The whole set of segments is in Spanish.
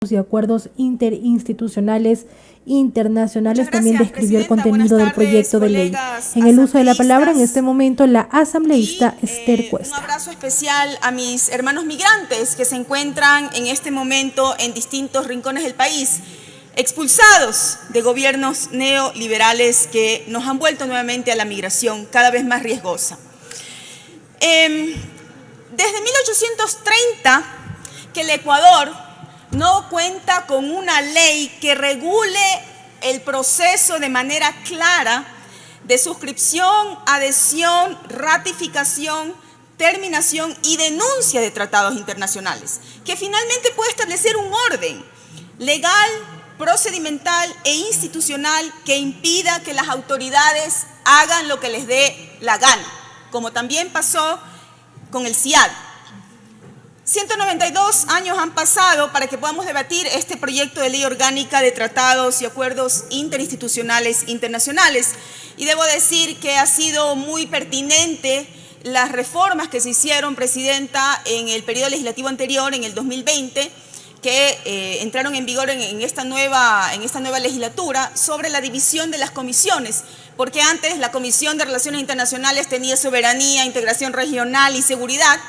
y acuerdos interinstitucionales internacionales. Gracias, también describió el Presidenta. contenido del proyecto de ley. En el uso de la palabra, en este momento, la asambleísta Esther Cuesta. Un abrazo especial a mis hermanos migrantes que se encuentran en este momento en distintos rincones del país, expulsados de gobiernos neoliberales que nos han vuelto nuevamente a la migración cada vez más riesgosa. Desde 1830 que el Ecuador no cuenta con una ley que regule el proceso de manera clara de suscripción, adhesión, ratificación, terminación y denuncia de tratados internacionales, que finalmente puede establecer un orden legal, procedimental e institucional que impida que las autoridades hagan lo que les dé la gana, como también pasó con el CIAD. 192 años han pasado para que podamos debatir este proyecto de ley orgánica de tratados y acuerdos interinstitucionales internacionales. Y debo decir que ha sido muy pertinente las reformas que se hicieron, Presidenta, en el periodo legislativo anterior, en el 2020, que entraron en vigor en esta nueva legislatura, sobre la división de las comisiones, porque antes la Comisión de Relaciones Internacionales tenía soberanía, integración regional y seguridad,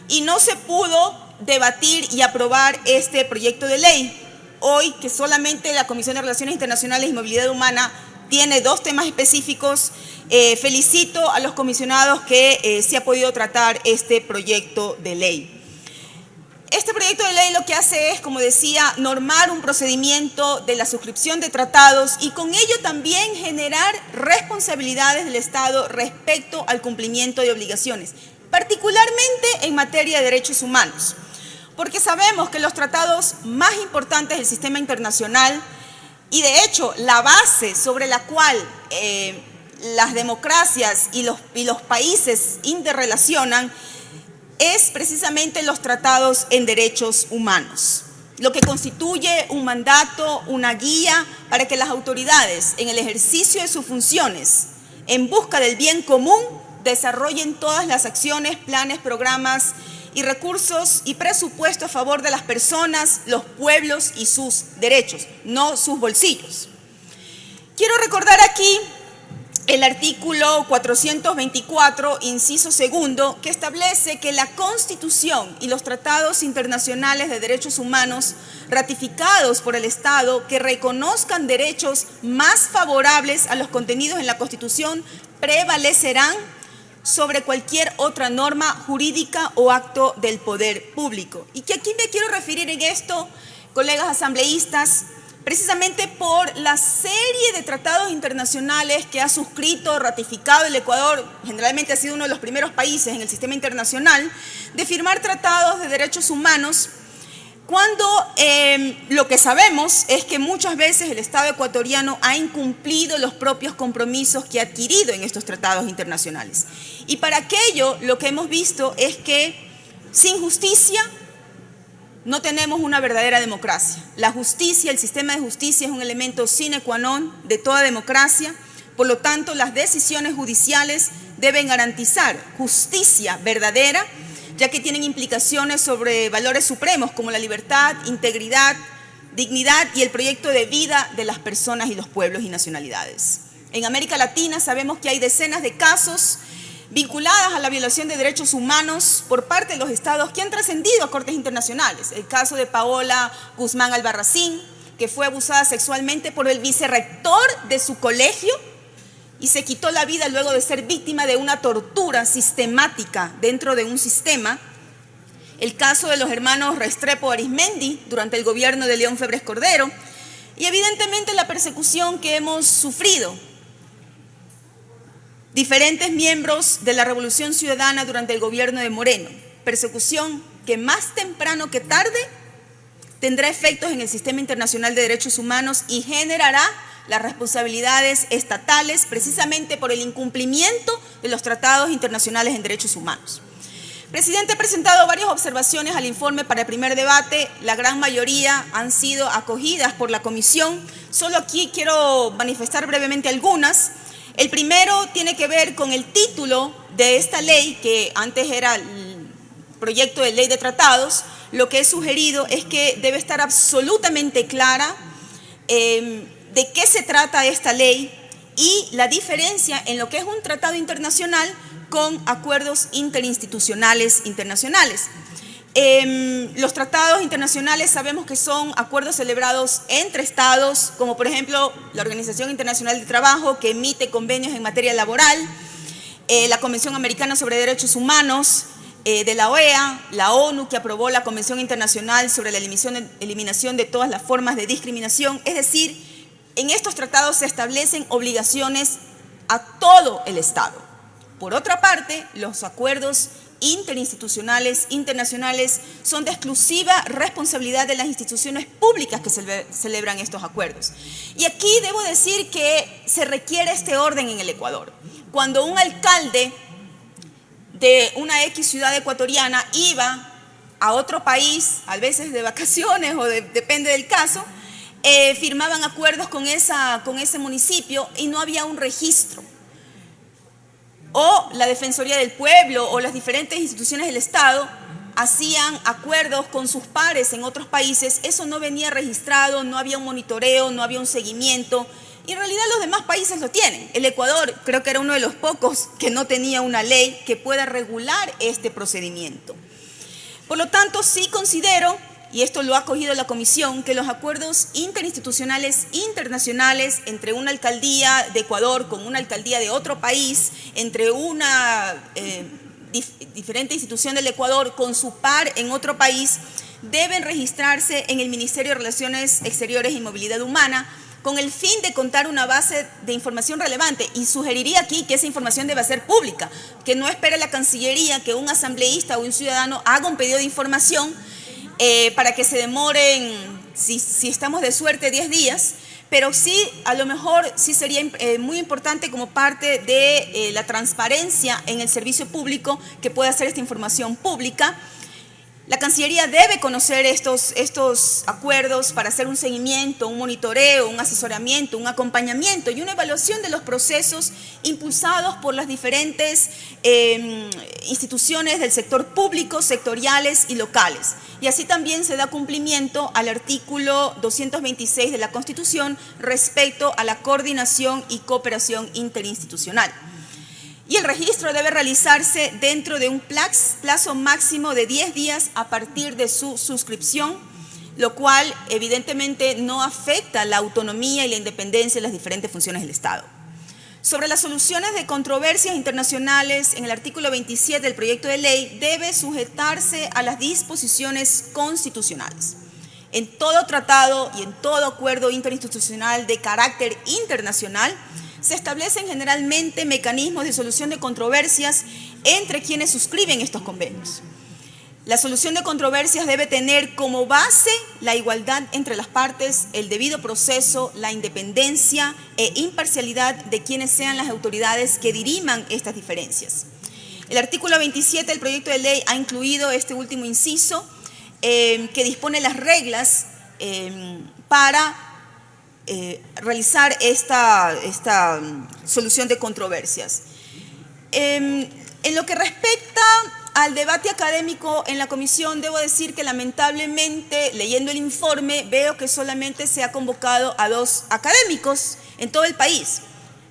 y no se pudo debatir y aprobar este proyecto de ley. Hoy, que solamente la Comisión de Relaciones Internacionales y Movilidad Humana tiene dos temas específicos, felicito a los comisionados que se ha podido tratar este proyecto de ley. Este proyecto de ley lo que hace es, como decía, normar un procedimiento de la suscripción de tratados y con ello también generar responsabilidades del Estado respecto al cumplimiento de obligaciones, particularmente en materia de derechos humanos, porque sabemos que los tratados más importantes del sistema internacional y de hecho la base sobre la cual las democracias y los países interrelacionan es precisamente los tratados en derechos humanos, lo que constituye un mandato, una guía para que las autoridades en el ejercicio de sus funciones en busca del bien común desarrollen todas las acciones, planes, programas y recursos y presupuesto a favor de las personas, los pueblos y sus derechos, no sus bolsillos. Quiero recordar aquí el artículo 424, inciso segundo, que establece que la Constitución y los tratados internacionales de derechos humanos ratificados por el Estado que reconozcan derechos más favorables a los contenidos en la Constitución prevalecerán sobre cualquier otra norma jurídica o acto del poder público. Y que aquí me quiero referir en esto, colegas asambleístas, precisamente por la serie de tratados internacionales que ha suscrito, ratificado el Ecuador. Generalmente ha sido uno de los primeros países en el sistema internacional de firmar tratados de derechos humanos, cuando lo que sabemos es que muchas veces el Estado ecuatoriano ha incumplido los propios compromisos que ha adquirido en estos tratados internacionales. Y para aquello lo que hemos visto es que sin justicia no tenemos una verdadera democracia. La justicia, el sistema de justicia es un elemento sine qua non de toda democracia. Por lo tanto, las decisiones judiciales deben garantizar justicia verdadera, ya que tienen implicaciones sobre valores supremos como la libertad, integridad, dignidad y el proyecto de vida de las personas y los pueblos y nacionalidades. En América Latina sabemos que hay decenas de casos vinculadas a la violación de derechos humanos por parte de los estados que han trascendido a cortes internacionales. El caso de Paola Guzmán Albarracín, que fue abusada sexualmente por el vicerrector de su colegio y se quitó la vida luego de ser víctima de una tortura sistemática dentro de un sistema. El caso de los hermanos Restrepo Arizmendi durante el gobierno de León Febres Cordero y evidentemente la persecución que hemos sufrido diferentes miembros de la Revolución Ciudadana durante el gobierno de Moreno, persecución que más temprano que tarde tendrá efectos en el sistema internacional de derechos humanos y generará las responsabilidades estatales precisamente por el incumplimiento de los tratados internacionales en derechos humanos. Presidente, he presentado varias observaciones al informe para el primer debate, la gran mayoría han sido acogidas por la comisión, solo aquí quiero manifestar brevemente algunas. El primero tiene que ver con el título de esta ley, que antes era el proyecto de ley de tratados, lo que he sugerido es que debe estar absolutamente clara de qué se trata esta ley y la diferencia en lo que es un tratado internacional con acuerdos interinstitucionales internacionales. Los tratados internacionales sabemos que son acuerdos celebrados entre estados, como por ejemplo la Organización Internacional del Trabajo, que emite convenios en materia laboral, la Convención Americana sobre Derechos Humanos de la OEA, la ONU, que aprobó la Convención Internacional sobre la eliminación de todas las formas de discriminación. Es decir, en estos tratados se establecen obligaciones a todo el Estado. Por otra parte, los acuerdos interinstitucionales, internacionales, son de exclusiva responsabilidad de las instituciones públicas que celebran estos acuerdos. Y aquí debo decir que se requiere este orden en el Ecuador. Cuando un alcalde de una X ciudad ecuatoriana iba a otro país, a veces de vacaciones o depende del caso, firmaban acuerdos con ese municipio y no había un registro. O la Defensoría del Pueblo o las diferentes instituciones del Estado hacían acuerdos con sus pares en otros países, eso no venía registrado, no había un monitoreo, no había un seguimiento, y en realidad los demás países lo tienen. El Ecuador creo que era uno de los pocos que no tenía una ley que pueda regular este procedimiento. Por lo tanto, sí considero, y esto lo ha acogido la Comisión, que los acuerdos interinstitucionales internacionales entre una alcaldía de Ecuador con una alcaldía de otro país, entre una diferente institución del Ecuador con su par en otro país, deben registrarse en el Ministerio de Relaciones Exteriores y Movilidad Humana con el fin de contar una base de información relevante. Y sugeriría aquí que esa información deba ser pública, que no espere la Cancillería que un asambleísta o un ciudadano haga un pedido de información para que se demoren, si estamos de suerte, 10 días, pero sí, a lo mejor sí sería muy importante como parte de la transparencia en el servicio público que pueda hacer esta información pública. La Cancillería debe conocer estos acuerdos para hacer un seguimiento, un monitoreo, un asesoramiento, un acompañamiento y una evaluación de los procesos impulsados por las diferentes instituciones del sector público, sectoriales y locales. Y así también se da cumplimiento al artículo 226 de la Constitución respecto a la coordinación y cooperación interinstitucional. Y el registro debe realizarse dentro de un plazo máximo de 10 días a partir de su suscripción, lo cual evidentemente no afecta la autonomía y la independencia de las diferentes funciones del Estado. Sobre las soluciones de controversias internacionales, en el artículo 27 del proyecto de ley debe sujetarse a las disposiciones constitucionales. En todo tratado y en todo acuerdo interinstitucional de carácter internacional, se establecen generalmente mecanismos de solución de controversias entre quienes suscriben estos convenios. La solución de controversias debe tener como base la igualdad entre las partes, el debido proceso, la independencia e imparcialidad de quienes sean las autoridades que diriman estas diferencias. El artículo 27 del proyecto de ley ha incluido este último inciso que dispone las reglas para realizar esta solución de controversias. En lo que respecta al debate académico en la comisión, debo decir que lamentablemente, leyendo el informe, veo que solamente se ha convocado a 2 académicos en todo el país,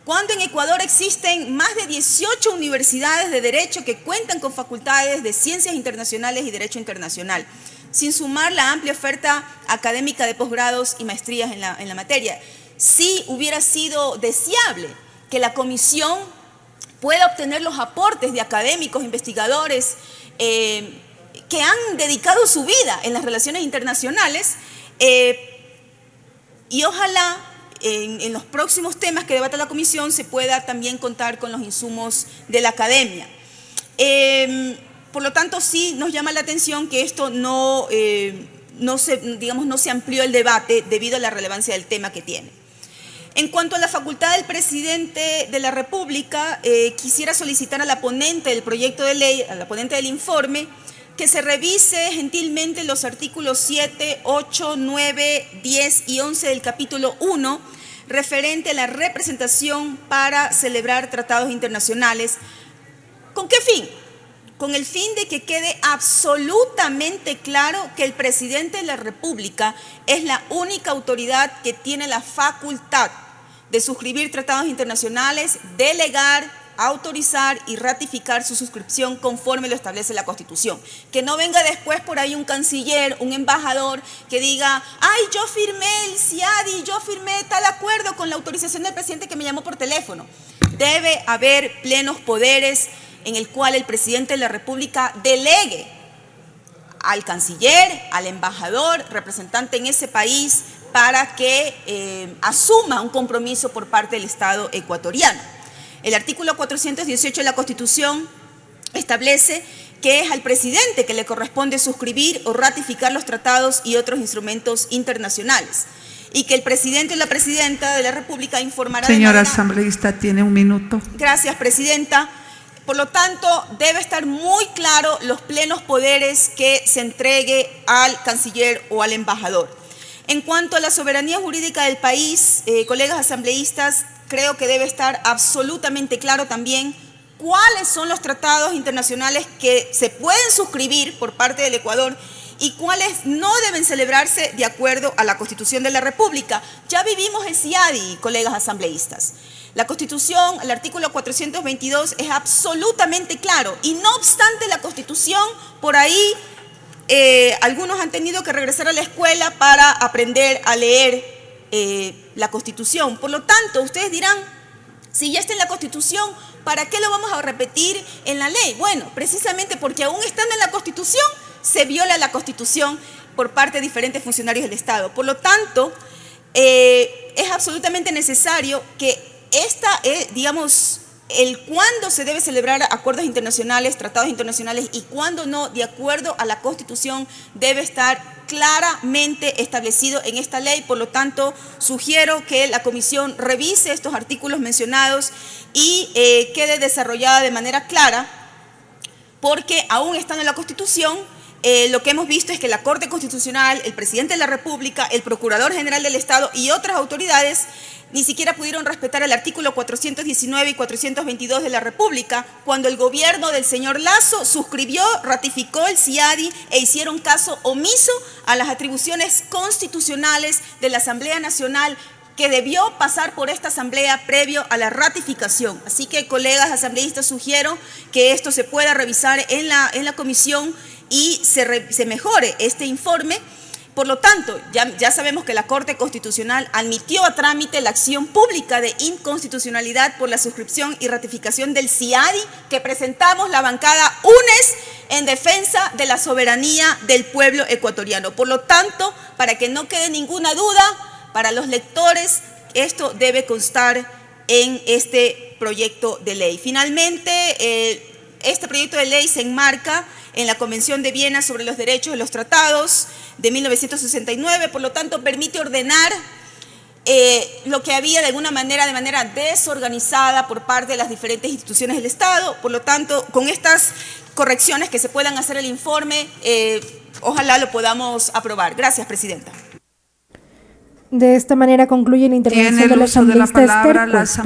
cuando en Ecuador existen más de 18 universidades de derecho que cuentan con facultades de ciencias internacionales y derecho internacional, sin sumar la amplia oferta académica de posgrados y maestrías en la materia. Sí hubiera sido deseable que la comisión pueda obtener los aportes de académicos, investigadores que han dedicado su vida en las relaciones internacionales y ojalá en los próximos temas que debata la comisión se pueda también contar con los insumos de la academia. Por lo tanto, sí nos llama la atención que esto no se amplió el debate debido a la relevancia del tema que tiene. En cuanto a la facultad del presidente de la República, quisiera solicitar a la ponente del proyecto de ley, a la ponente del informe, que se revise gentilmente los artículos 7, 8, 9, 10 y 11 del capítulo 1, referente a la representación para celebrar tratados internacionales. ¿Con qué fin? con el fin de que quede absolutamente claro que el presidente de la República es la única autoridad que tiene la facultad de suscribir tratados internacionales, delegar, autorizar y ratificar su suscripción conforme lo establece la Constitución. Que no venga después por ahí un canciller, un embajador que diga, ay, yo firmé el CIADI, yo firmé tal acuerdo con la autorización del presidente que me llamó por teléfono. Debe haber plenos poderes en el cual el presidente de la República delegue al canciller, al embajador, representante en ese país, para que asuma un compromiso por parte del Estado ecuatoriano. El artículo 418 de la Constitución establece que es al presidente que le corresponde suscribir o ratificar los tratados y otros instrumentos internacionales, y que el presidente o la presidenta de la República informará. Señora asambleísta, tiene un minuto. Gracias, presidenta. Por lo tanto, debe estar muy claro los plenos poderes que se entregue al canciller o al embajador. En cuanto a la soberanía jurídica del país, colegas asambleístas, creo que debe estar absolutamente claro también cuáles son los tratados internacionales que se pueden suscribir por parte del Ecuador y cuáles no deben celebrarse de acuerdo a la Constitución de la República. Ya vivimos el CIADI, colegas asambleístas. La Constitución, el artículo 422, es absolutamente claro, y no obstante la Constitución, por ahí algunos han tenido que regresar a la escuela para aprender a leer la Constitución. Por lo tanto, ustedes dirán, si ya está en la Constitución, ¿para qué lo vamos a repetir en la ley? Bueno, precisamente porque aún estando en la Constitución, se viola la Constitución por parte de diferentes funcionarios del Estado. Por lo tanto, es absolutamente necesario que digamos, el cuándo se debe celebrar acuerdos internacionales, tratados internacionales y cuándo no, de acuerdo a la Constitución, debe estar claramente establecido en esta ley. Por lo tanto, sugiero que la comisión revise estos artículos mencionados y quede desarrollada de manera clara, porque aún estando en la Constitución, lo que hemos visto es que la Corte Constitucional, el presidente de la República, el Procurador General del Estado y otras autoridades ni siquiera pudieron respetar el artículo 419 y 422 de la República, cuando el gobierno del señor Lasso suscribió, ratificó el CIADI e hicieron caso omiso a las atribuciones constitucionales de la Asamblea Nacional, que debió pasar por esta asamblea previo a la ratificación. Así que, colegas asambleístas, sugiero que esto se pueda revisar en la comisión y se mejore este informe. Por lo tanto, ya sabemos que la Corte Constitucional admitió a trámite la acción pública de inconstitucionalidad por la suscripción y ratificación del CIADI que presentamos la bancada UNES en defensa de la soberanía del pueblo ecuatoriano. Por lo tanto, para que no quede ninguna duda, para los lectores, esto debe constar en este proyecto de ley. Finalmente, este proyecto de ley se enmarca en la Convención de Viena sobre los Derechos de los Tratados de 1969, por lo tanto permite ordenar lo que había de manera desorganizada por parte de las diferentes instituciones del Estado. Por lo tanto, con estas correcciones que se puedan hacer el informe, ojalá lo podamos aprobar. Gracias, presidenta. De esta manera concluye la intervención de la asambleísta Esther Cuesta.